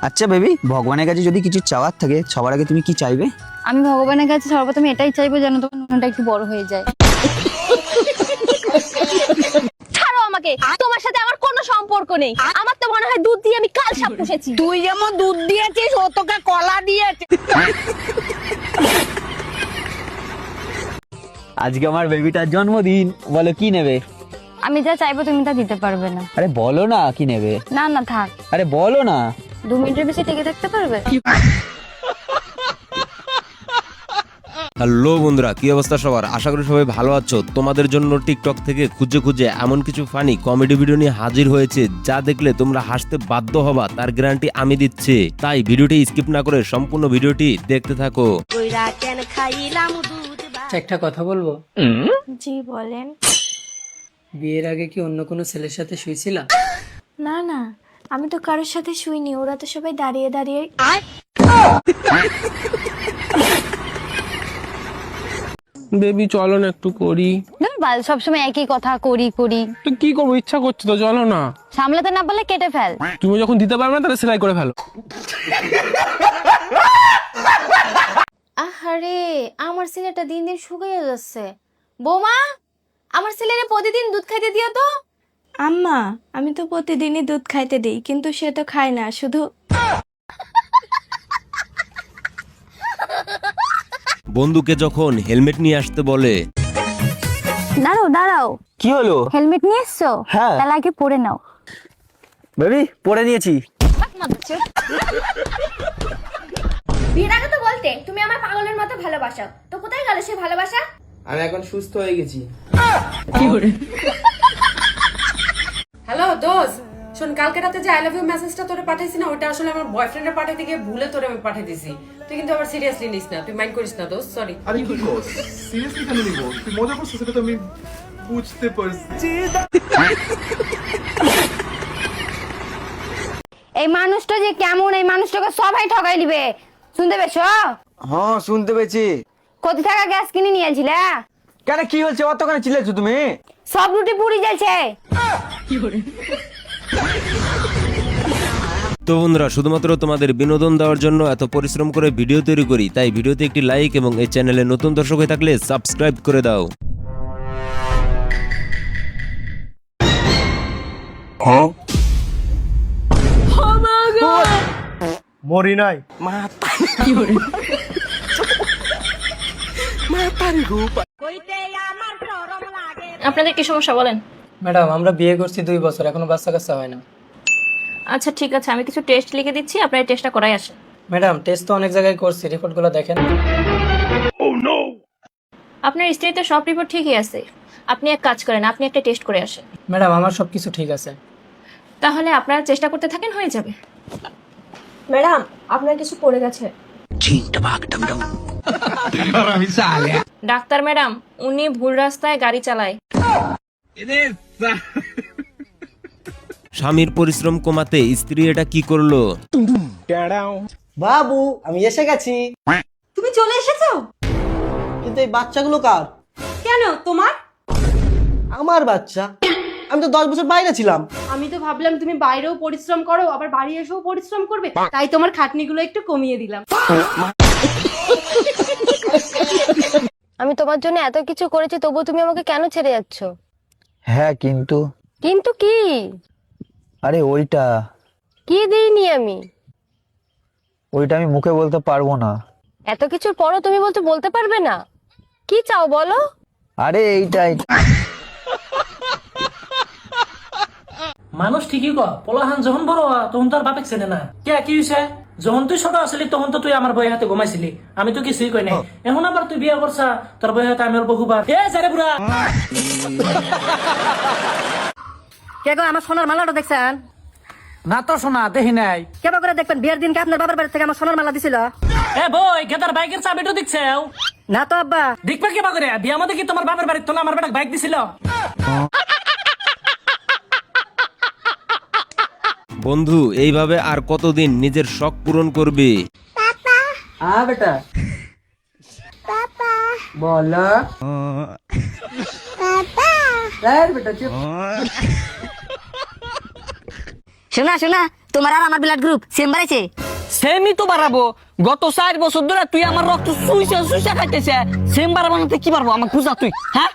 আচ্ছা বেবি, ভগবানের কাছে যদি কিছু চাওয়ার থাকে সবার আগে তুমি কি চাইবে? আমি ভগবানের কাছে সর্বপ্রথম এটাই চাইবো যেন তোমার নুনটা একটু বড় হয়ে যায়। ছাড়ো আমাকে, তোমার সাথে আমার কোনো সম্পর্ক নেই। আমার তো মনে হয় দুধ দিয়ে আমি কাল সাপ পুষেছি। তুই যেমন দুধ দিয়েছিস ও তোকে কলা দিয়েছে। আজকে আমার বেবিটার জন্মদিন, বলো কি নেবে? আমি যা চাইবো তুমি তা দিতে পারবে না। আরে বলো না কি নেবে। না না থাক। আরে বলো না। 2 মিনিটের বেশি টিকে থাকতে পারবে? হ্যালো বন্ধুরা, কি অবস্থা সবার? আশা করি সবাই ভালো আছো। তোমাদের জন্য টিকটক থেকে খুঁজে খুঁজে এমন কিছু ফানি কমেডি ভিডিও নিয়ে হাজির হয়েছে যা দেখলে তোমরা হাসতে বাধ্য হবা, তার গ্যারান্টি আমি দিচ্ছি। তাই ভিডিওটি স্কিপ না করে সম্পূর্ণ ভিডিওটি দেখতে থাকো। একটা কথা বলবো? জি বলেন। বিয়ের আগে কি অন্য কোনো ছেলের সাথে শুয়েছিলা? না না, আমি তো কারোর সাথে শুইনি, ওরা তো সবাই দাঁড়িয়ে দাঁড়িয়ে। বেবি চলো না একটু করি। বাল সবসময় একই কথা করি করি। তো কি করবো, ইচ্ছা করছে তো চলো না। সামলাতে না পারলে কেটে ফেল। তুমি যখন দিতে পারবে না তাহলে সেলাই করে ফেলো। আহারে, আমার ছেলেটা দিন দিন শুকিয়ে যাচ্ছে। বৌমা, আমার ছেলেরে প্রতিদিন দুধ খাইতে দিও তো। আম্মা, আমি তো প্রতিদিনই দুধ খাইতে দিই, কিন্তু সে তো খায় না, শুধু। বন্ধুকে যখন হেলমেট নিয়ে আসতে বলে, দাঁড়াও দাঁড়াও, কি হলো? হেলমেট নিয়ে এসছো? হ্যাঁ। তাহলে আগে পরে নাও। বেবি পরে নিয়েছি। বিয়ের আগে তো বলতে তুমি আমার পাগলের মতো ভালোবাসো, তো কোথায় গেল সে ভালোবাসা? আমি এখন সুস্থ হয়ে গেছি। হ্যালো দোস্ত, শোন, কালকে রাতে যে আই লাভ ইউ মেসেজটা তোরে পাঠাইছি না, ওটা আসলে আমার বয়ফ্রেন্ডের পাঠাইতে গিয়ে ভুলে তোরে আমি পাঠিয়ে দিছি। তুই কিন্তু আবার সিরিয়াসলি নিস না, তুই মাইন্ড করিস না দোস্ত, সরি। আরে কি করছ? সিরিয়াসলি কেন নিব? তুই মজা করছিস, সেটা তো আমি বুঝতে পারছি। এই মানুষটা যে কেমন, এই মানুষটাকে সবাই ঠকাই দিবে। শুনতে পেছো? হ্যাঁ শুনতে পেয়েছি। কত টাকা গ্যাস কিনে নিয়েছিলে? কেন কি হয়েছে, অত কেন চিল্লাচ্ছো তুমি? সব রুটি পুড়ি যাচ্ছে। তো বন্ধুরা, শুধুমাত্র তোমাদের বিনোদন দেওয়ার জন্য এত পরিশ্রম করে ভিডিও তৈরি করি, তাই ভিডিওতে একটি লাইক এবং এই চ্যানেলে নতুন দর্শক হয়ে থাকলে সাবস্ক্রাইব করে দাও। মরি নাই। আপনাদের কি সমস্যা বলেন? ম্যাডাম, আমরা বিয়ে করছি 2 বছর, এখনো বাচ্চা কাচ্চা হয় না। আচ্ছা ঠিক আছে, আমি কিছু টেস্ট লিখে দিচ্ছি, আপনার এই টেস্টটা করাই আসেন। ম্যাডাম, টেস্ট তো অনেক জায়গায় করছি, রিপোর্টগুলো দেখেন। আপনার স্ত্রীতে সব রিপোর্ট ঠিকই আছে। আপনি এক কাজ করেন, আপনি একটা টেস্ট করে আসেন। ম্যাডাম, আমার সবকিছু ঠিক আছে। তাহলে আপনারা চেষ্টা করতে থাকেন, হয়ে যাবে। ম্যাডাম, আপনার কিছু পড়ে গেছে। ডাক্তার ম্যাডাম, উনি ভুল রাস্তায় গাড়ি চালায়। স্বামীর পরিশ্রম কমাতে স্ত্রী এটা কি করলো? বাবু, আমি এসে গেছি। তুমি চলে এসেছো? কিন্তু এই বাচ্চাগুলো কার? কেন তোমার? আমার বাচ্চা। আমি তো 10 বছর বাইরে ছিলাম। আমি তো ভাবলাম তুমি বাইরেও পরিশ্রম করো, আবার বাড়ি এসেও পরিশ্রম করবে, তাই তোমার খাটনিগুলো একটু কমিয়ে দিলাম। আমি তোমার জন্য এত কিছু করেছি, তবু তুমি আমাকে কেন ছেড়ে যাচ্ছ? হ্যাঁ কিন্তু। কিন্তু কি? আরে ওইটা কি দিইনি আমি? ওইটা আমি মুখে বলতে পারবো না। এত কিছুর পরও তুমি বলতে পারবে না? কি চাও বলো? আরে এইটাই। মানুষ ঠিকই কয়, পোলাহান যখন বড় হয় তখন তার বাপেক চেনে না। কে কি হয়েছে? যখন তুই ছোট আসলি তখন তো তুই আমার বই হাতে ঘুমাইছিলি, আমি তো কিছুই কই নাই। এখন আবার তুই বিয়ে করছা, তোর বই হাতে আমি বহুবার। এ যারে বুড়া, কে গো, আমার সোনার মালাটা দেখছেন? না তো শোনা, দেখি নাই। কেবা করে দেখবেন, বিয়ের দিনকে আপনার বাবার বাড়ি থেকে আমার সোনার মালা দিছিল। এ বই, গেদার বাইকের চাবিটা দেখছে? না তো আব্বা। দেখবে কেবা করে, বিয়া মধ্যে কি তোমার বাপের বাড়ির তো না আমার বেটা বাইক দিছিল? বন্ধু, এইভাবে আর কতদিন নিজের শখ পূরণ করবি? বেটা বলো। বেটা চুপ। শোনা শোনা, তোমার আর আমার ব্লাড গ্রুপ সেম বাড়াইছে? সেমই তো বাড়াবো। গত 4 বছর ধরে তুই আমার রক্ত সুইসা সুইসা খাইতেছে, সেম বাড়াবানোতে কি পারবো? আমার বুঝা তুই, হ্যাঁ?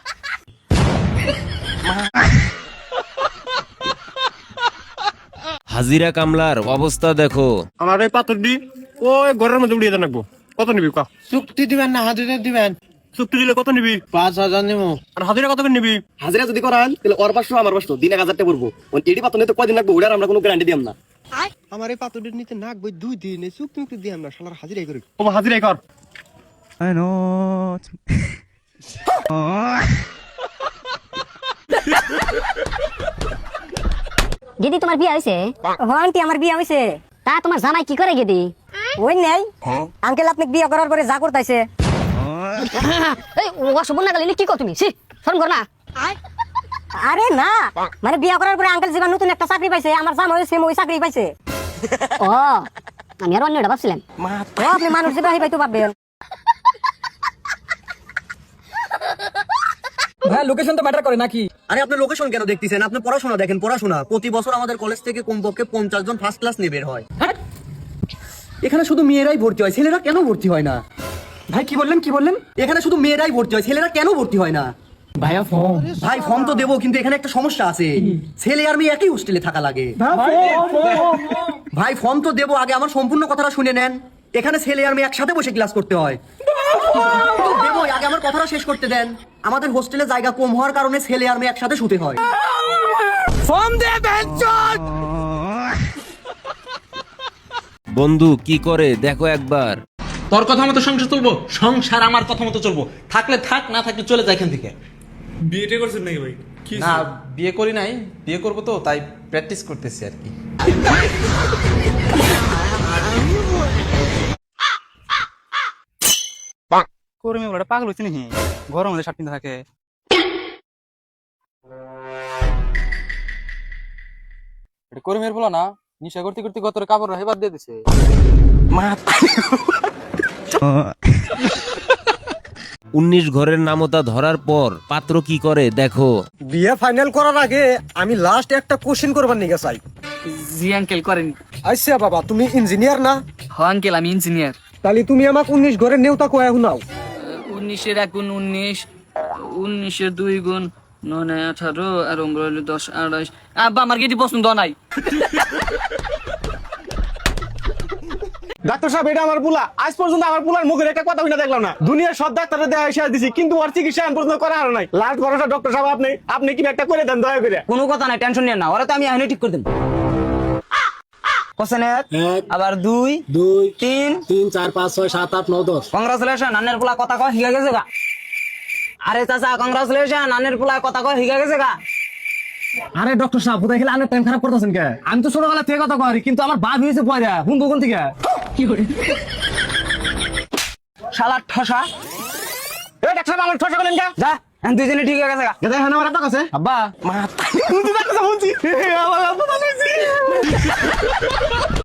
হাজিরা কামলার অবস্থা দেখো। আমার এই পাথর দি ওই ঘরের মধ্যে উড়িয়ে রাখবো। কত নিবি কা? চুক্তি দিবেন না হাজিরা দিবেন? চুক্তি দিলে কত নিবি? 5,000 নেব। আর হাজিরা কত করে নিবি? হাজিরা যদি করান তাহলে ওর 500 আমার 500 দিনে 1000 টাকা পড়বো। এডি পাতনে তো কয়দিন লাগবে ওটার আমরা কোনো গ্যারান্টি দিলাম না। আমার এই পাথরটি নিতে নাক বই 2 দিন এই চুক্তি মুক্তি দিয়ে আমরা শালার হাজিরাই করি। ও হাজিরাই কর। দিদি তোমার বিয়ে হয়েছে? আন্টি আমার বিয়ে হয়েছে। তা তোমার জামাই কি করে গেদি? ওই নেই আঙ্কেল আপনি বিয়ে করার পরে যা করতেছে। এই অসুবন না গেলে কি কর তুমি? শরম কর না। আরে না মানে বিয়ে করার পরে আঙ্কেল জীবন নতুন একটা চাকরি পাইছে, আমার জামাই সেম ওই চাকরি পাইছে। ও আমি আর অন্যটা ভাবছিলাম। আপনি মানুষ যে ভাই তো ভাববেন। ভাই লোকেশন তো ম্যাটার করে নাকি? আরে আপনি লোকেশন কেন দেখতেছেন? আপনি পড়াশোনা দেখেন, পড়াশোনা। প্রতি বছর আমাদের কলেজ থেকে কমপক্ষে 50 জন ফার্স্ট ক্লাস নিয়ে বের হয়। এখানে শুধু মেয়েরাই ভর্তি হয়, ছেলেরা কেন ভর্তি হয় না? ভাই কি বললেন কি বললেন? এখানে শুধু মেয়েরাই ভর্তি হয়, ছেলেরা কেন ভর্তি হয় না? ভাইয়া ফর্ম। ভাই ফর্ম তো দেবো, কিন্তু এখানে একটা সমস্যা আছে। ছেলে আর মেয়ে একই হোস্টেলে থাকা লাগে। ভাই ফর্ম তো দেবো, আগে আমার সম্পূর্ণ কথাটা শুনে নেন। এখানে ছেলে আর মেয়ে একসাথে বসে ক্লাস করতে হয়। দেবো, আগে আমার কথাটা শেষ করতে দেন। আমাদের হোস্টেলে জায়গা কম হওয়ার কারণে ছেলে আর মেয়ে একসাথে শুতে হয়। ফর্ম দে বেঞ্চন। বন্ধু কি করে দেখো একবার। তোর কথা মতো সংসার চলবো? সংসার আমার কথা মতো চলবো। থাকলে থাক, না থাকলে চলে যায় এখান থেকে। বিয়েটা করছেন নাকি ভাই? কি না বিয়ে করি নাই, বিয়ে করবো তো তাই প্র্যাকটিস করতেছি আর কি। করে মেয়ে বড়টা পাগল হচ্ছে নাকি? ঘরের মধ্যে শার্ট পিন্ধা থাকে। এটা করে মেয়ের বলো না, নিশা করতে করতে কত কাপড় হেবার দিয়ে দিছে। 19 ঘরের নামতা ধরার পর পাত্র কি করে দেখো। বিয়ে ফাইনাল করার আগে আমি লাস্ট একটা কোশ্চেন করবার নিয়ে চাই। জি আঙ্কেল করেন। আচ্ছা বাবা, তুমি ইঞ্জিনিয়ার না? হ্যাঁ আঙ্কেল আমি ইঞ্জিনিয়ার। তাহলে তুমি আমাকে 19 ঘরের নেওতা কয়া শুনাও। 19 1 গুণ 19, 19 2 গুণ 9 18 আর 9 10 28। আব্বা আমার কি পছন্দ নাই। ডাক্তার সাহেব এটা আমার পোলা। আজ পর্যন্ত আমার পোলার মুখের একটা কথা শুনে দেখলাম না। দুনিয়ার সব ডাক্তারের দেয়া এসে দিছি, কিন্তু ওর চিকিৎসা এখন পর্যন্ত করা আর নাই। লাস্ট ভরসা ডক্টর সাহেব আপনি। আপনি কি একটা করে দেন দয়া করে? কোনো কথা নাই, টেনশন নিয়ে না, ওরা তো আমি এখনই ঠিক করে দেব। কোশ্চেন 1 আবার 2 2 3 3 4 5 6 7 8 9 10। কংগ্রাচুলেশন, নানের পোলা কথা কয় হিগা গেছে গা। আরে চাচা কংগ্রাচুলেশন, নানের পোলা কথা কয় হিগা গেছে গা। আরে ডক্টর সাহেব, বুঝাই খেলে আনের টাইম খারাপ করতেছেন কে? আমি তো ছোটবেলা থেকে কথা কই, কিন্তু আমার বাপ হইছে পয়রা। কোন দোকান থেকে? কি করে শালা ঠসা? এই ডাক্তার সাহেব আমার ঠসা করেন কে? যা এখন দুইজনে ঠিক হয়ে গেছে গা। গেদা হ্যাঁ আমার কাছে আব্বা বলছি আমার আব্বা বানাইছি।